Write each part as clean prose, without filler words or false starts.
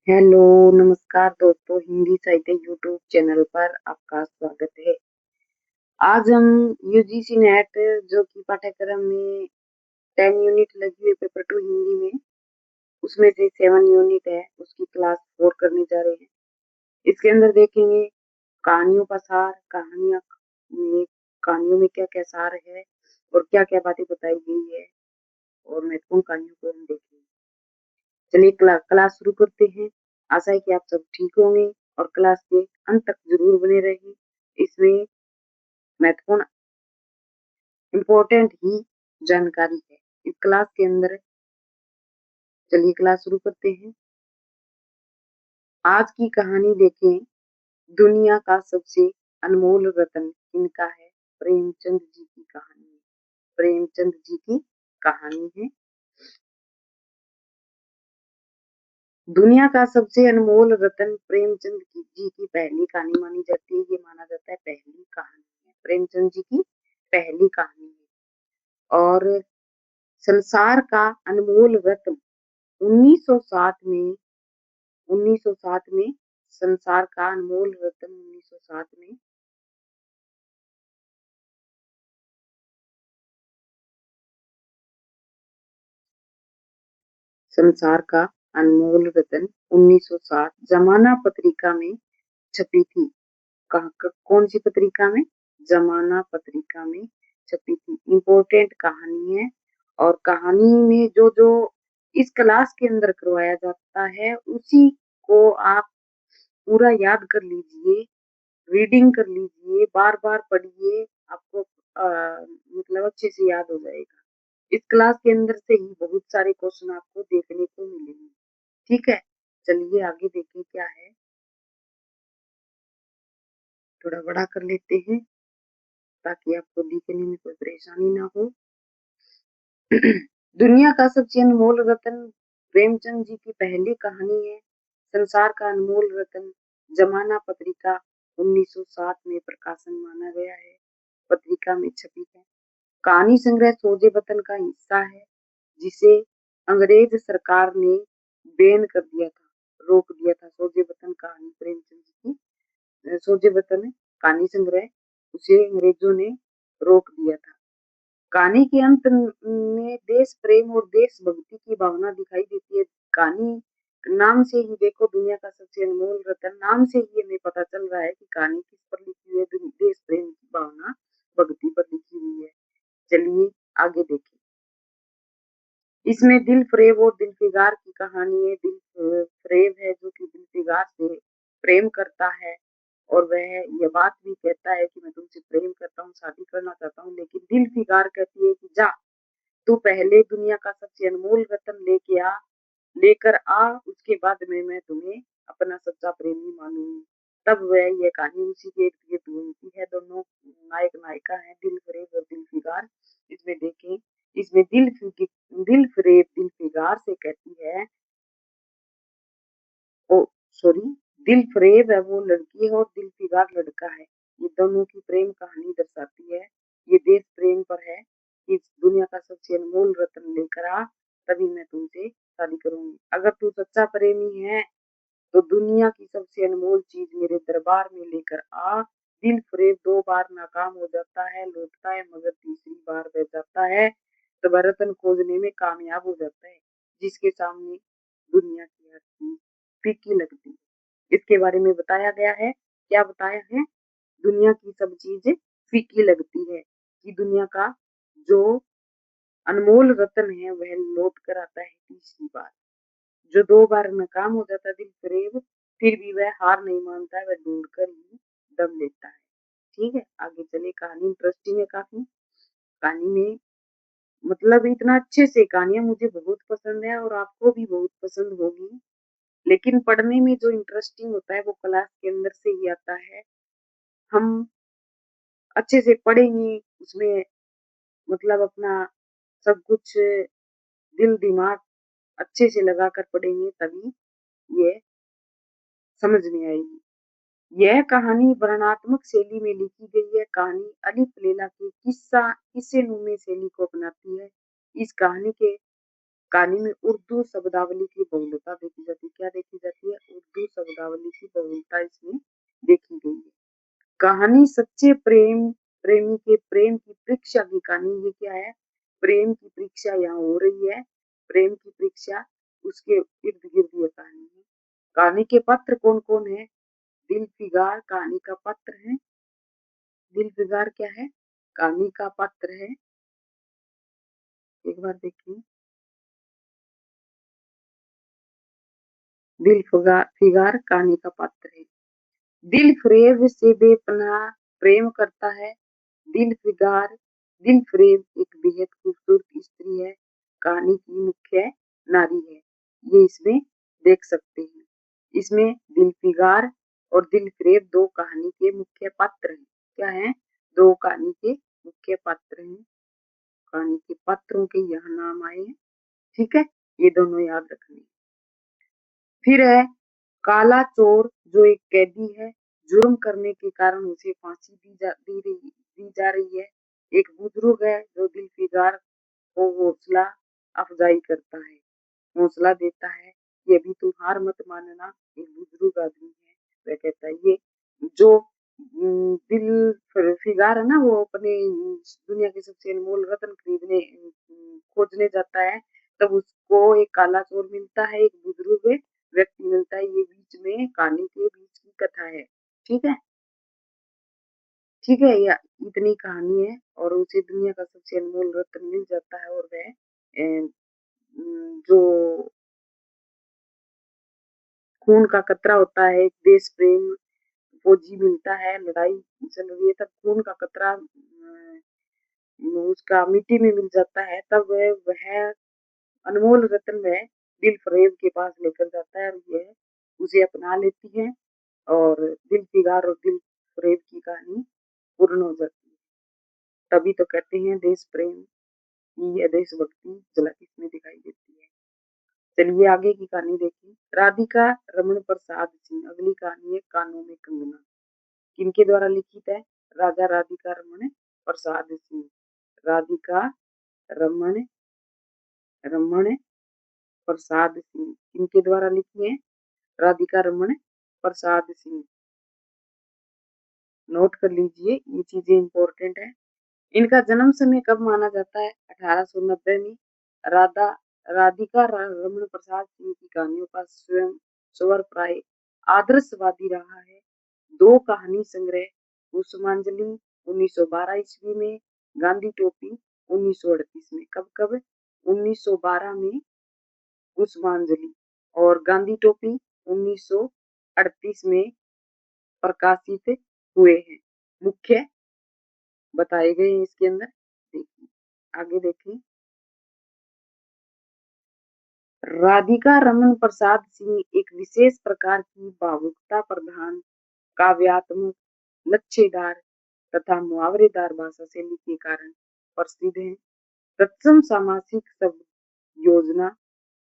Hello, नमस्कार दोस्तों, हिंदी साहित्य यूट्यूब चैनल पर आपका स्वागत है। आज हम यूजीसी नेट जो कि पाठ्यक्रम में 10 यूनिट लगी हुई पेपर 2 हिंदी में, उसमें से 7 यूनिट है, उसकी क्लास 4 करने जा रहे हैं। इसके अंदर देखेंगे कहानियों का सार, कहानियों में क्या-क्या सार है और क्या-क्या बातें बताई गई है और महत्वपूर्ण कहानियों को हम देखेंगे। चलिए क्लास शुरू करते हैं। आशा है कि आप सब ठीक होंगे और क्लास के अंत तक जरूर बने रहेंगे। इसमें महत्वपूर्ण इम्पोर्टेंट ही जानकारी है इस क्लास के अंदर। चलिए क्लास शुरू करते हैं। आज की कहानी देखें। दुनिया का सबसे अनमोल रत्न किनका है? प्रेमचंद जी की कहानी है। प्रेमचंद जी की कहानी है। दुनिया का सबसे अनमोल रत्न प्रेमचंद जी की पहली कहानी मानी जाती है। ये माना जाता है पहली कहानी है, प्रेमचंद जी की पहली कहानी है। और संसार का अनमोल रत्न 1907 में 1907 में संसार का अनमोल रत्न 1907 में संसार का अनमोल रत्न 1907 जमाना पत्रिका में छपी थी। कौन सी पत्रिका में? जमाना पत्रिका में छपी थी। इम्पोर्टेंट कहानी है और कहानी में जो जो इस क्लास के अंदर करवाया जाता है उसी को आप पूरा याद कर लीजिए, रीडिंग कर लीजिए, बार बार पढ़िए, आपको मतलब अच्छे से याद हो जाएगा। इस क्लास के अंदर से ही बहुत सारे क्वेश्चन आपको देखने को मिलेंगे। ठीक है, चलिए आगे देखें क्या है। थोड़ा बड़ा कर लेते हैं ताकि आपको लिखने में कोई परेशानी ना हो। दुनिया का सबसे अनमोल रत्न प्रेमचंद जी की पहली कहानी है। संसार का अनमोल रत्न जमाना पत्रिका 1907 में प्रकाशन माना गया है। पत्रिका में छपी है। कहानी संग्रह सोजे वतन का हिस्सा है जिसे अंग्रेज सरकार ने बैन कर दिया था, रोक दिया था। सोजे वतन कहानी प्रेमचंद जी की सोजे वतन कहानी संग्रह उसे अंग्रेजों ने रोक दिया था। कहानी के अंत में देश प्रेम और देशभक्ति की भावना दिखाई देती है। कहानी नाम से ही देखो, दुनिया का सबसे अनमोल रत्न, नाम से ही हमें पता चल रहा है कि कहानी किस पर लिखी हुई है। देश प्रेम की भावना, भक्ति पर लिखी हुई है। चलिए आगे देखें। इसमें दिल फरेब और दिलफिगार की कहानी है। दिल फरेब है जो कि दिलफिगार से प्रेम करता है और वह यह बात भी कहता है कि मैं तुमसे प्रेम करता हूँ, शादी करना चाहता हूँ, लेकिन दिलफिगार कहती है कि जा, तू पहले दुनिया का सबसे अनमोल रत्न लेकर आ, उसके बाद में मैं तुम्हें अपना सच्चा प्रेमी मानूंगी। तब वह यह कहानी उसी के इर्द गिर्द घूमती है। दोनों नायक नायिका है, दिल फरेब और दिलफिगार। इसमें देखें, इसमें दिल फरेब दिलफिगार से कहती है, ओ सॉरी, दिल फरेब है वो लड़की है और दिलफिगार लड़का है। ये दोनों की प्रेम कहानी दर्शाती है। ये देश प्रेम पर है कि दुनिया का सबसे अनमोल रत्न लेकर आ, तभी मैं तुमसे शादी करूंगी। अगर तू सच्चा प्रेमी है तो दुनिया की सबसे अनमोल चीज मेरे दरबार में लेकर आ। दिल फरेब 2 बार नाकाम हो जाता है, लौटता है, मगर तीसरी बार बह जाता है तो वह रत्न खोजने में कामयाब हो जाता है, जिसके सामने दुनिया की हर चीज फीकी लगती है। इसके बारे में बताया गया है। क्या बताया है? दुनिया की सब चीजें फीकी लगती है कि दुनिया का जो अनमोल रत्न है वह लौट कर आता है तीसरी बार। जो 2 बार नाकाम हो जाता है दिल फरेब, फिर भी वह हार नहीं मानता है, वह ढूंढ कर ही दम लेता है। ठीक है, आगे चले। कहानी इंटरेस्टिंग है काफी। कहानी में मतलब इतना अच्छे से, कहानियां मुझे बहुत पसंद है और आपको भी बहुत पसंद होगी। लेकिन पढ़ने में जो इंटरेस्टिंग होता है वो क्लास के अंदर से ही आता है। हम अच्छे से पढ़ेंगे उसमें, मतलब अपना सब कुछ दिल दिमाग अच्छे से लगा कर पढ़ेंगे तभी ये समझ में आएगी। यह कहानी वर्णनात्मक शैली में लिखी गई है। कहानी अलिफ लैला की किस्से नुमा शैली को अपनाती है। इस कहानी के कहानी में उर्दू शब्दावली की बहुलता देखी जाती है। क्या देखी जाती है? उर्दू शब्दावली की बहुलता इसमें देखी गई है। कहानी सच्चे प्रेमी के प्रेम की परीक्षा की कहानी। ये क्या है? प्रेम की परीक्षा यहाँ हो रही है। प्रेम की परीक्षा, उसके इर्द गिर्द ये कहानी है। कहानी के पात्र कौन कौन है? दिलफिगार कहानी का पात्र है। दिलफिगार क्या है? कहानी का पात्र है। एक बार देखिए, दिलफिगार कहानी का पात्र है। दिलफरेब से बेपनाह प्रेम करता है। दिलफिगार दिलफरेब एक बेहद खूबसूरत स्त्री है, कहानी की मुख्य नारी है। ये इसमें देख सकते हैं। इसमें दिलफिगार और दिलफरेब दो कहानी के मुख्य पात्र हैं। क्या है? दो कहानी के मुख्य पात्र हैं। कहानी के पात्रों के यहाँ नाम आए हैं। ठीक है, ये दोनों याद रखने। फिर है काला चोर, जो एक कैदी है। जुर्म करने के कारण उसे फांसी दी जा रही है। एक बुजुर्ग है जो दिलफिगार को हौसला अफजाई करता है, हौसला देता है कि अभी तुम हार मत मानना। एक बुजुर्ग आदमी है, वह कहता है ये जो दिल फिगार है ना, वो अपने दुनिया के सबसे अनमोल रत्न खरीदने खोजने जाता है। तब उसको एक काला चोर मिलता है, एक बुजुर्ग व्यक्ति मिलता है। ये बीच में कहानी के बीच की कथा है। ठीक है, ठीक है, या इतनी कहानी है। और उसे दुनिया का सबसे अनमोल रत्न मिल जाता है, और वह जो खून का कतरा होता है, एक देश प्रेम फौजी मिलता है, लड़ाई चल रही है, तब खून का कतरा उसका मिट्टी में मिल जाता है। तब वह अनमोल रत्न वह दिल फरेब के पास लेकर जाता है, और यह उसे अपना लेती है, और दिल फिगार और दिल फरेब की कहानी पूर्ण हो जाती है। तभी तो कहते हैं देश प्रेम की या देशभक्ति झलक इसमें दिखाई देती है। चलिए आगे की कहानी देखिए। राधिका रमन प्रसाद सिंह। अगली कहानी है कानों में कंगना। किनके द्वारा लिखित है? राजा राधिका रमन प्रसाद सिंह। राधिका रमन रमन प्रसाद सिंह किनके द्वारा लिखी है? राधिका रमन प्रसाद सिंह। नोट कर लीजिए, ये चीजें इंपॉर्टेंट है। इनका जन्म समय कब माना जाता है? 1890 में। राधा राधिका रमन प्रसाद सिंह की कहानियों का स्वयं स्वर प्राय आदर्शवादी रहा है। दो कहानी संग्रह कुसुमांजलि 1912 ईस्वी में, गांधी टोपी 1938 में। कब कब? 1912 में कुसुमांजलि और गांधी टोपी 1938 में प्रकाशित हुए हैं। मुख्य बताए गए हैं इसके अंदर। देखिए आगे देखिए। राधिका रमन प्रसाद सिंह एक विशेष प्रकार की भावुकता प्रधान काव्यात्मक लच्छेदार तथा मुहावरेदार भाषा शैली के कारण प्रसिद्ध है। तत्सम सामासिक शब्द योजना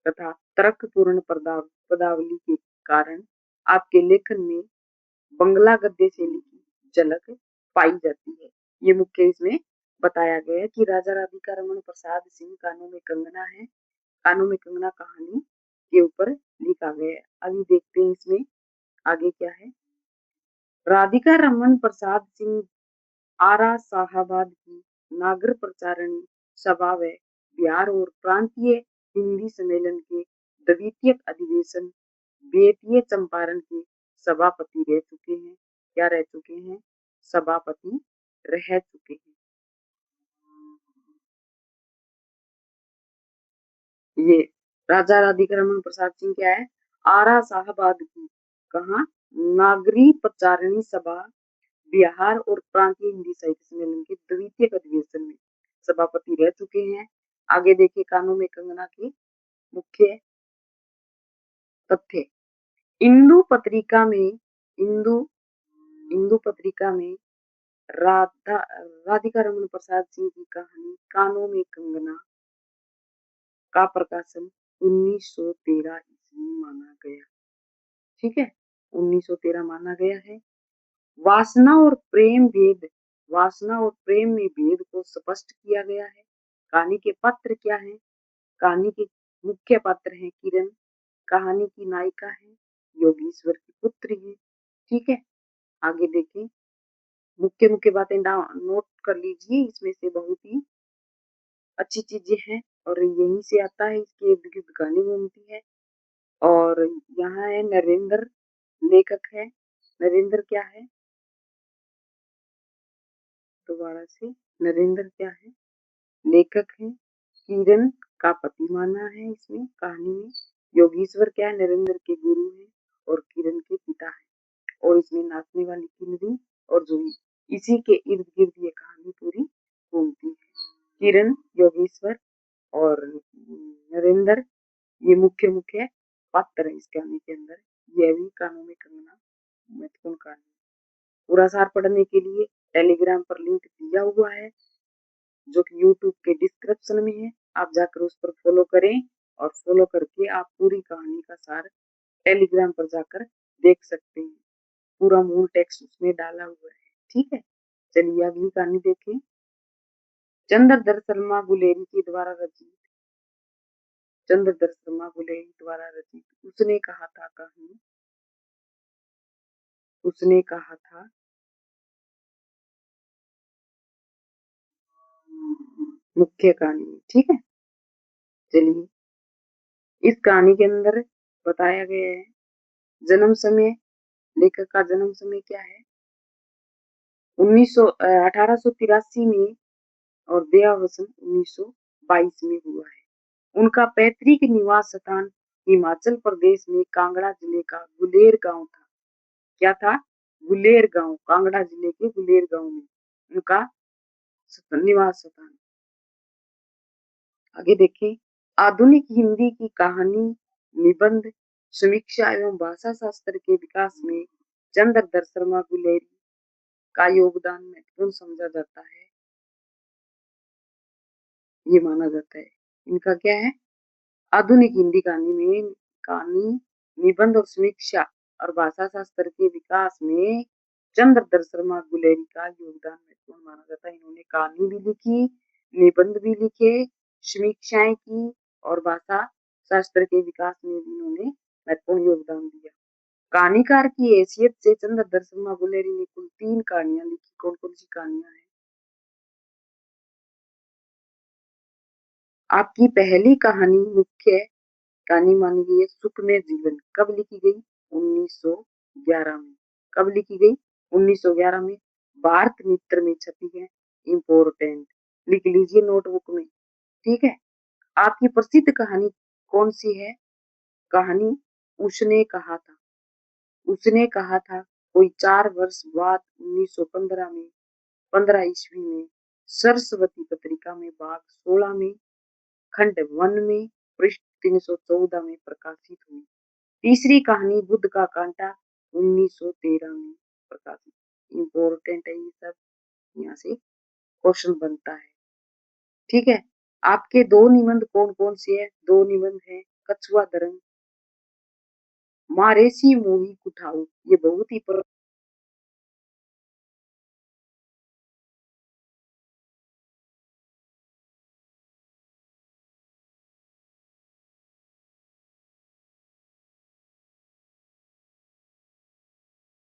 तथा तर्कपूर्ण पदावली के कारण आपके लेखन में बंगला गद्य शैली की झलक पाई जाती है। ये मुख्य इसमें बताया गया है कि राजा राधिका रमन प्रसाद सिंह कानों में कंगना है। कानों में कंगना कहानी के ऊपर लिखा गया है। अभी देखते हैं इसमें आगे क्या है। राधिका रमन प्रसाद सिंह आरा शाहाबाद की नागर प्रचारणी सभा व बिहार और प्रांतीय हिंदी सम्मेलन के द्वितीय अधिवेशन बेतिये चंपारण के सभापति रह चुके हैं। क्या रह चुके हैं? सभापति रह चुके हैं। ये राजा राधिका रमन प्रसाद सिंह क्या है? आरा शाहबाद की कहा नागरी प्रचारणी सभा बिहार और प्रांतीय हिंदी साहित्य सम्मेलन के द्वितीय अधिवेशन में सभापति रह चुके हैं। आगे देखिए कानों में कंगना के मुख्य तथ्य। इंदू पत्रिका में इंदू इंदू पत्रिका में राधा राधिका रमन प्रसाद सिंह की कहानी कानों में कंगना का प्रकाशन 1913 ईस्वी माना गया। ठीक है, 1913 माना गया है। वासना और प्रेम भेद वासना और प्रेम में भेद को स्पष्ट किया गया है। कहानी के पात्र क्या है? कहानी के मुख्य पात्र है किरण, कहानी की नायिका है, योगेश्वर की पुत्री है। ठीक है, आगे देखें। मुख्य मुख्य बातें नोट कर लीजिए, इसमें से बहुत ही अच्छी चीजें हैं और यहीं से आता है, इसके इर्द गिर्द कहानी घूमती है। और यहाँ है नरेंद्र, लेखक है। नरेंद्र क्या है, दोबारा से, नरेंद्र क्या है, लेखक है। किरण का पति माना है इसमें कहानी में। योगेश्वर क्या है, नरेंद्र के गुरु है और किरण के पिता है। और इसमें नाचने वाली किन्नरी और जूही, इसी के इर्द गिर्द ये कहानी पूरी घूमती है। किरण, योगेश्वर और नरेंद्र, ये मुख्य मुख्य पात्र है इस कहानी के अंदर। यह भी कानों में कंगना महत्वपूर्ण कहानी। पूरा सार पढ़ने के लिए टेलीग्राम पर लिंक दिया हुआ है, जो कि यूट्यूब के डिस्क्रिप्शन में है। आप जाकर उस पर फॉलो करें और फॉलो करके आप पूरी कहानी का सार टेलीग्राम पर जाकर देख सकते हैं। पूरा मूल टेक्स्ट उसमें डाला हुआ है। ठीक है, चलिए अगली कहानी देखें। चंद्रधर शर्मा गुलेरी के द्वारा रचित, चंद्रधर शर्मा गुलेरी द्वारा रचित उसने कहा था कहानी, उसने कहा था मुख्य कहानी। ठीक है, चलिए इस कहानी के अंदर बताया गया है जन्म समय, लेखक का जन्म समय क्या है, 1883 में और देहावसान 1922 में हुआ है। उनका पैतृक निवास स्थान हिमाचल प्रदेश में कांगड़ा जिले का गुलेर गांव था। क्या था, गुलेर गांव, कांगड़ा जिले के गुलेर गांव में उनका निवास स्थान। आगे देखें। आधुनिक हिंदी की कहानी, निबंध, समीक्षा एवं भाषा शास्त्र के विकास में चंद्रधर शर्मा गुलेरी का योगदान महत्वपूर्ण समझा जाता है, ये माना जाता है। इनका क्या है, आधुनिक हिंदी कहानी में कहानी, निबंध और समीक्षा और भाषा शास्त्र के विकास में चंद्रधर शर्मा गुलेरी का योगदान महत्वपूर्ण माना जाता है। इन्होंने कहानी भी लिखी, निबंध भी लिखे, समीक्षाएं की और भाषा शास्त्र के विकास में भी इन्होंने महत्वपूर्ण योगदान दिया। कहानीकार की हैसियत से चंद्रधर शर्मा गुलेरी ने कुल 3 कहानियां लिखी। कौन कौन सी कहानियां हैं, आपकी पहली कहानी, मुख्य कहानी मानी गई है सुखमय जीवन। कब लिखी गई, 1911 में। कब लिखी गई, 1911 में। भारत मित्र में छपी है, इम्पोर्टेंट, लिख लीजिए नोटबुक में। ठीक है, आपकी प्रसिद्ध कहानी कौन सी है, कहानी उसने कहा था। उसने कहा था कोई 4 वर्ष बाद 1915 में, 15 ईस्वी में सरस्वती पत्रिका में भाग 16 में खंड 1 में पृष्ठ 314 में प्रकाशित हुई। तीसरी कहानी बुद्ध का कांटा 1913 में प्रकाशित। इम्पोर्टेंट है ये सब, यहाँ से क्वेश्चन बनता है। ठीक है, आपके 2 निबंध कौन कौन से है, 2 निबंध है कछुआ दरंग, मारेसी मूवी कुठाऊ, ये बहुत ही